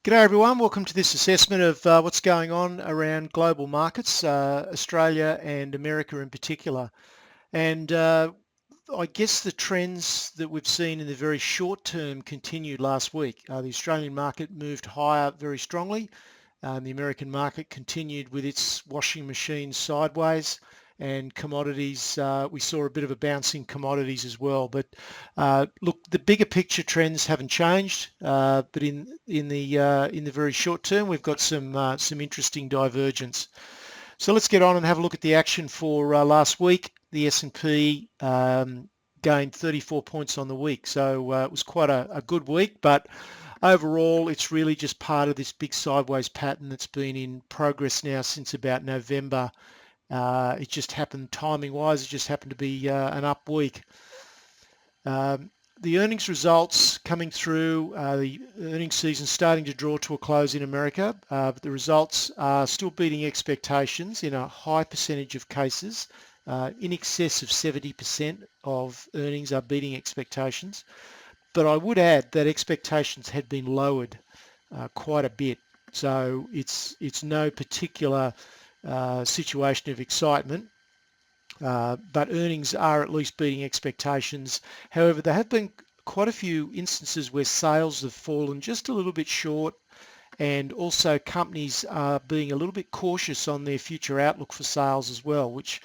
G'day everyone, welcome to this assessment of what's going on around global markets, Australia and America in particular. And I guess the trends that we've seen in the very short term continued last week. The Australian market moved higher very strongly. The American market continued with its washing machine sideways, and commodities, we saw a bit of a bounce in commodities as well. But look, the bigger picture trends haven't changed, but in the very short term, we've got some interesting divergence. So let's get on and have a look at the action for last week. The S&P gained 34 points on the week, so it was quite a good week, but overall it's really just part of this big sideways pattern that's been in progress now since about November. It just happened timing-wise, it just happened to be an up week. The earnings results coming through, the earnings season starting to draw to a close in America, but the results are still beating expectations in a high percentage of cases. In excess of 70% of earnings are beating expectations. But I would add that expectations had been lowered quite a bit. So it's no particular situation of excitement. But earnings are at least beating expectations. However, there have been quite a few instances where sales have fallen just a little bit short, and also companies are being a little bit cautious on their future outlook for sales as well, which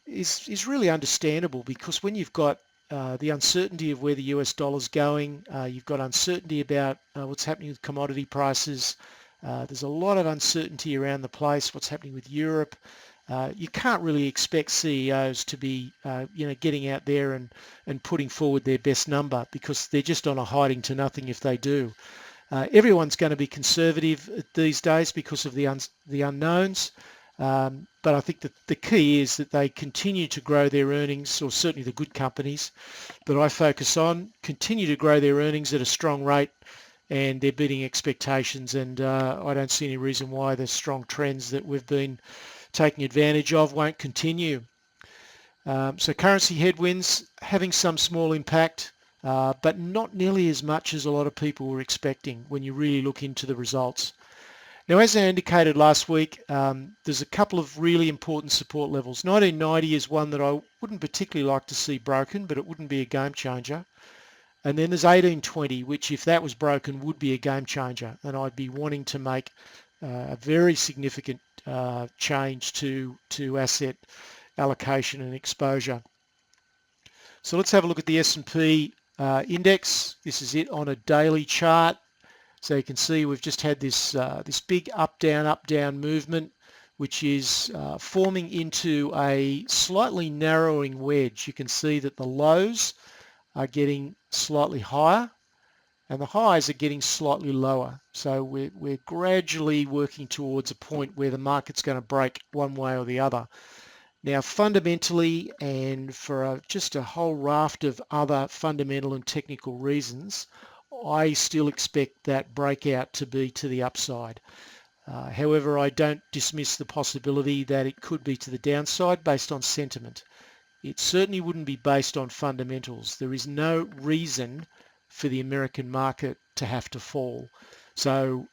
is really understandable, because when you've got the uncertainty of where the US dollar's going, you've got uncertainty about what's happening with commodity prices. There's a lot of uncertainty around the place, what's happening with Europe. You can't really expect CEOs to be, getting out there and putting forward their best number, because they're just on a hiding to nothing if they do. Everyone's going to be conservative these days because of the unknowns. But I think that the key is that they continue to grow their earnings, or certainly the good companies that I focus on, continue to grow their earnings at a strong rate, and they're beating expectations. And I don't see any reason why the strong trends that we've been taking advantage of won't continue. So currency headwinds having some small impact, but not nearly as much as a lot of people were expecting when you really look into the results. Now, as I indicated last week, there's a couple of really important support levels. 1990 is one that I wouldn't particularly like to see broken, but it wouldn't be a game changer. And then there's 1820, which if that was broken would be a game changer, and I'd be wanting to make a very significant change to asset allocation and exposure. So let's have a look at the S&P index. This is it on a daily chart. So you can see we've just had this big up down movement, which is forming into a slightly narrowing wedge. You can see that the lows are getting slightly higher and the highs are getting slightly lower. So we're gradually working towards a point where the market's going to break one way or the other. Now, fundamentally, and for just a whole raft of other fundamental and technical reasons, I still expect that breakout to be to the upside. However, I don't dismiss the possibility that it could be to the downside based on sentiment. It certainly wouldn't be based on fundamentals. There is no reason for the American market to have to fall. So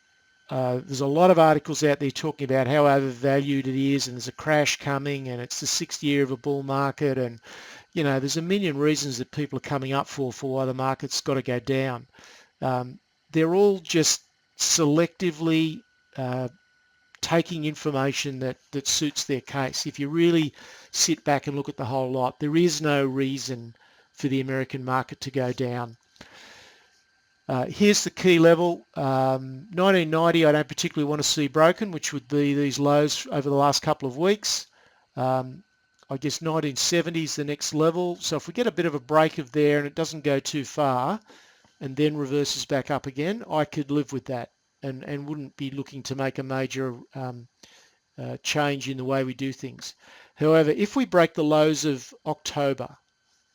there's a lot of articles out there talking about how overvalued it is, and there's a crash coming, and it's the 6th year of a bull market, and there's a million reasons that people are coming up for why the market's got to go down. They're all just selectively taking information that suits their case. If you really sit back and look at the whole lot, there is no reason for the American market to go down. Here's the key level. 1990 I don't particularly want to see broken, which would be these lows over the last couple of weeks. I guess 1970 is the next level. So if we get a bit of a break of there and it doesn't go too far and then reverses back up again, I could live with that and wouldn't be looking to make a major change in the way we do things. However, if we break the lows of October,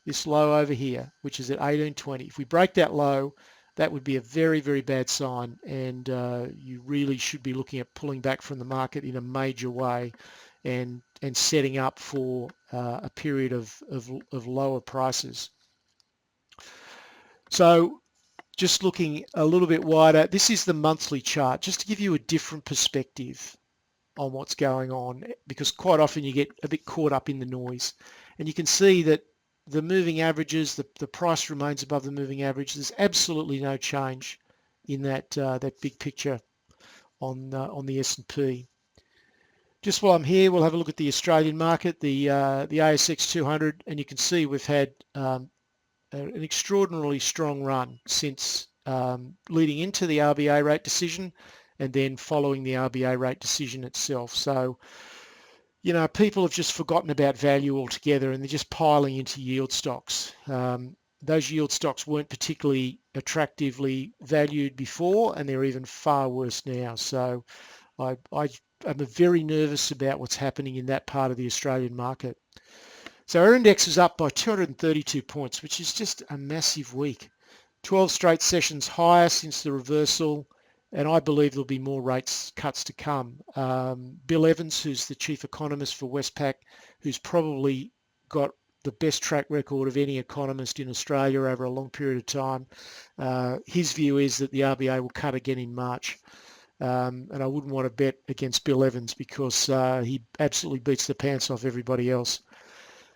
this low over here, which is at 1820, if we break that low, that would be a very, very bad sign, and you really should be looking at pulling back from the market in a major way and setting up for a period of lower prices. So Just looking a little bit wider, this is the monthly chart, just to give you a different perspective on what's going on, because quite often you get a bit caught up in the noise. And you can see that the moving averages, the price remains above the moving average. There's absolutely no change in that big picture on the S&P. Just while I'm here, we'll have a look at the Australian market, the ASX 200, and you can see we've had an extraordinarily strong run since leading into the RBA rate decision and then following the RBA rate decision itself. So, you know, people have just forgotten about value altogether and they're just piling into yield stocks. Those yield stocks weren't particularly attractively valued before, and they're even far worse now. So I'm very nervous about what's happening in that part of the Australian market. So our index is up by 232 points, which is just a massive week. 12 straight sessions higher since the reversal, and I believe there'll be more rates cuts to come. Bill Evans, who's the chief economist for Westpac, who's probably got the best track record of any economist in Australia over a long period of time, his view is that the RBA will cut again in March. And I wouldn't want to bet against Bill Evans because he absolutely beats the pants off everybody else.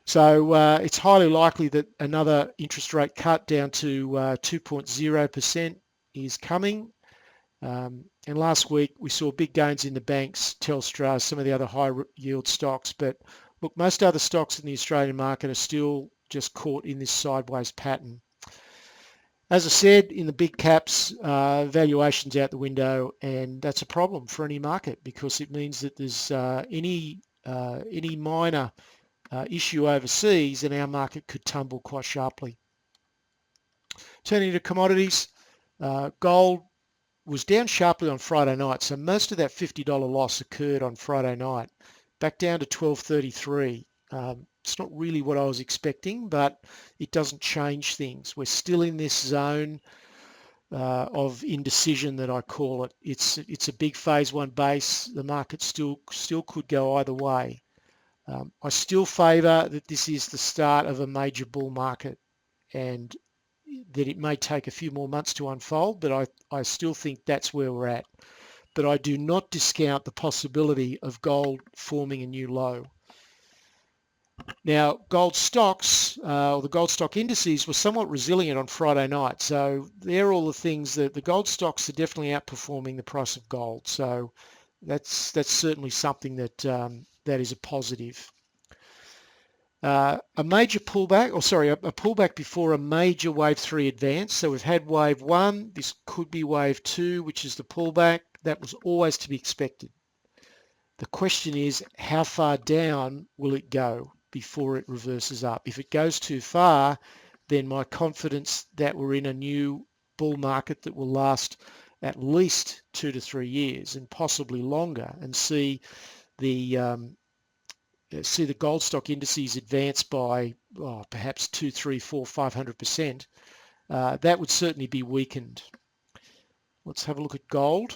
So it's highly likely that another interest rate cut down to 2.0% is coming. And last week we saw big gains in the banks, Telstra, some of the other high yield stocks. But look, most other stocks in the Australian market are still just caught in this sideways pattern. As I said, in the big caps, valuations out the window, and that's a problem for any market because it means that there's any minor issue overseas and our market could tumble quite sharply. Turning to commodities, gold was down sharply on Friday night, so most of that $50 loss occurred on Friday night, back down to 12.33. It's not really what I was expecting, but it doesn't change things. We're still in this zone of indecision that I call it. It's a big phase one base. The market still could go either way. I still favour that this is the start of a major bull market and that it may take a few more months to unfold, but I still think that's where we're at. But I do not discount the possibility of gold forming a new low. Now, gold stocks, or the gold stock indices, were somewhat resilient on Friday night. So they're all the things that the gold stocks are definitely outperforming the price of gold. So that's certainly something that that is a positive. A major pullback, a pullback before a major wave 3 advance. So we've had wave 1. This could be wave 2, which is the pullback. That was always to be expected. The question is, how far down will it go before it reverses up? If it goes too far, then my confidence that we're in a new bull market that will last at least 2 to 3 years and possibly longer, and see the gold stock indices advance by perhaps 2, 3, 4, 500%, that would certainly be weakened. Let's have a look at gold.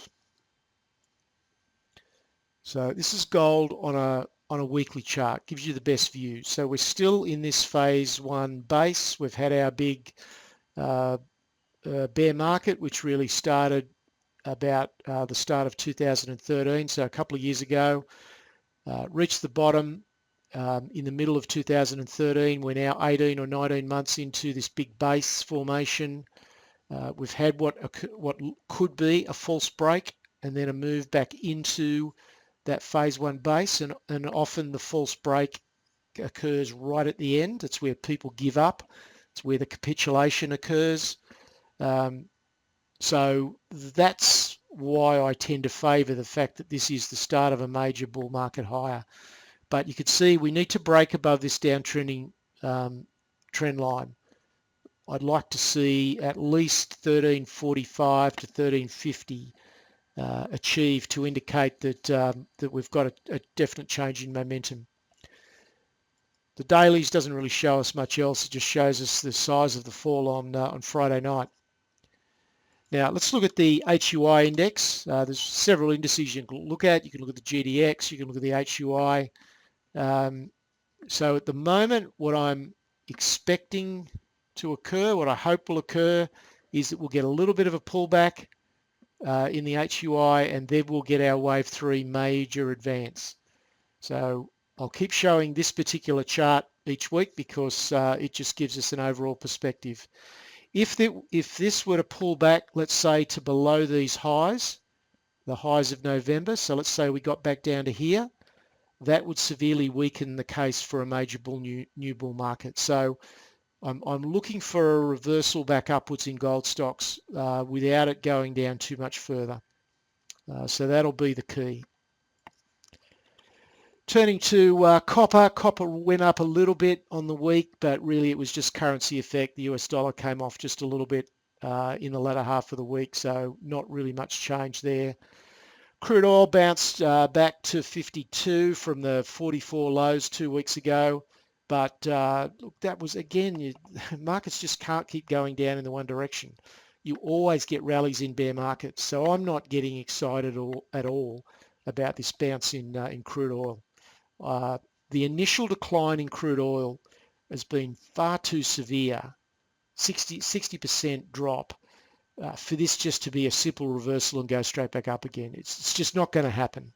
So this is gold on a weekly chart, gives you the best view. So we're still in this phase one base. We've had our big bear market, which really started about the start of 2013, so a couple of years ago. Reached the bottom in the middle of 2013. We're now 18 or 19 months into this big base formation. We've had what could be a false break and then a move back into that phase one base, and often the false break occurs right at the end. It's where people give up. It's where the capitulation occurs. So that's why I tend to favour the fact that this is the start of a major bull market higher. But you could see we need to break above this downtrending trend line. I'd like to see at least 1345 to 1350 achieved to indicate that we've got a definite change in momentum. The dailies doesn't really show us much else. It just shows us the size of the fall on Friday night. Now let's look at the HUI index. There's several indices you can look at. You can look at the GDX. You can look at the HUI. So at the moment, what I'm expecting to occur, what I hope will occur, is that we'll get a little bit of a pullback in the HUI, and then we'll get our wave 3 major advance. So I'll keep showing this particular chart each week because it just gives us an overall perspective. If this were to pull back, let's say to below these highs, the highs of November, so let's say we got back down to here, that would severely weaken the case for a major new bull market. So I'm looking for a reversal back upwards in gold stocks without it going down too much further. So that'll be the key. Turning to copper. Copper went up a little bit on the week, but really it was just currency effect. The US dollar came off just a little bit in the latter half of the week, so not really much change there. Crude oil bounced back to 52 from the 44 lows 2 weeks ago. But look, that was, again, markets just can't keep going down in the one direction. You always get rallies in bear markets. So I'm not getting excited at all about this bounce in crude oil. The initial decline in crude oil has been far too severe, 60% drop, for this just to be a simple reversal and go straight back up again. It's just not going to happen.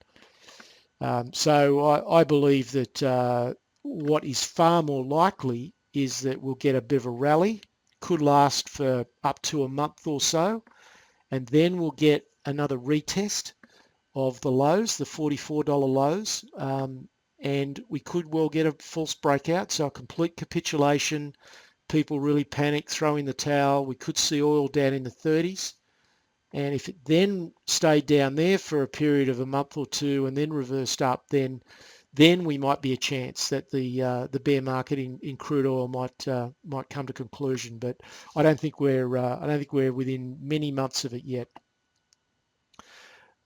So I believe that what is far more likely is that we'll get a bit of a rally, could last for up to a month or so, and then we'll get another retest of the lows, the $44 lows, and we could well get a false breakout, so a complete capitulation, people really panic, throw in the towel. We could see oil down in the 30s. And if it then stayed down there for a period of a month or two and then reversed up, then we might be a chance that the bear market in crude oil might come to conclusion. But I don't think we're within many months of it yet.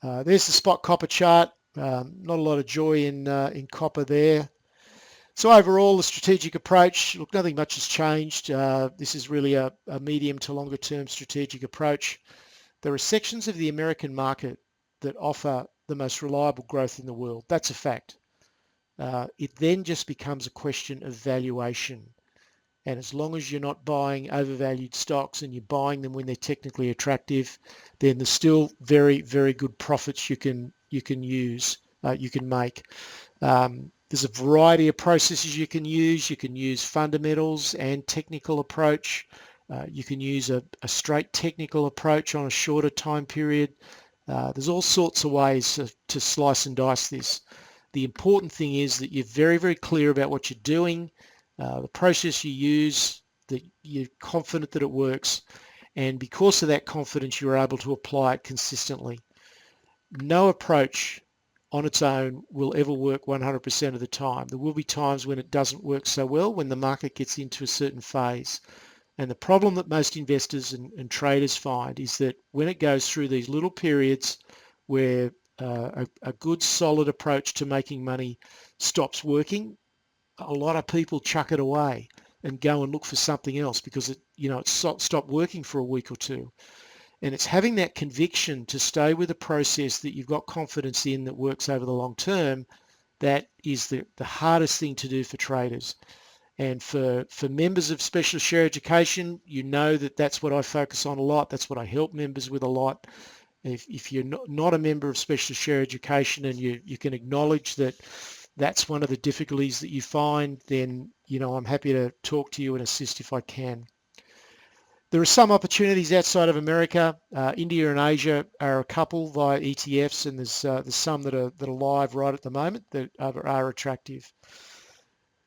There's the spot copper chart. Not a lot of joy in copper there. So overall, the strategic approach, look, nothing much has changed. This is really a medium to longer term strategic approach. There are sections of the American market that offer the most reliable growth in the world. That's a fact. It then just becomes a question of valuation. And as long as you're not buying overvalued stocks and you're buying them when they're technically attractive, then there's still very, very good profits you can use, you can make. There's a variety of processes you can use. You can use fundamentals and technical approach. You can use a straight technical approach on a shorter time period. There's all sorts of ways to slice and dice this. The important thing is that you're very, very clear about what you're doing, the process you use, that you're confident that it works, and because of that confidence, you're able to apply it consistently. No approach on its own will ever work 100% of the time. There will be times when it doesn't work so well, when the market gets into a certain phase. And the problem that most investors and traders find is that when it goes through these little periods where a good solid approach to making money stops working, a lot of people chuck it away and go and look for something else because it stopped working for a week or two. And it's having that conviction to stay with a process that you've got confidence in that works over the long term that is the hardest thing to do for traders. And for members of specialist share education, you know that's what I focus on a lot. That's what I help members with a lot. If you're not a member of specialist share education and you can acknowledge that that's one of the difficulties that you find, then I'm happy to talk to you and assist if I can. There are some opportunities outside of America. India and Asia are a couple via ETFs, and there's some that are live right at the moment that are attractive.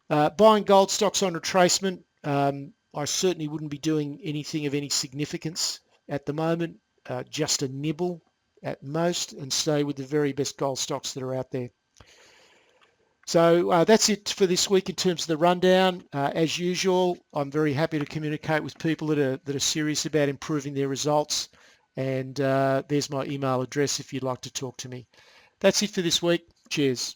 Buying gold stocks on retracement, I certainly wouldn't be doing anything of any significance at the moment, just a nibble at most, and stay with the very best gold stocks that are out there. So that's it for this week in terms of the rundown. As usual, I'm very happy to communicate with people that are serious about improving their results. And there's my email address if you'd like to talk to me. That's it for this week. Cheers.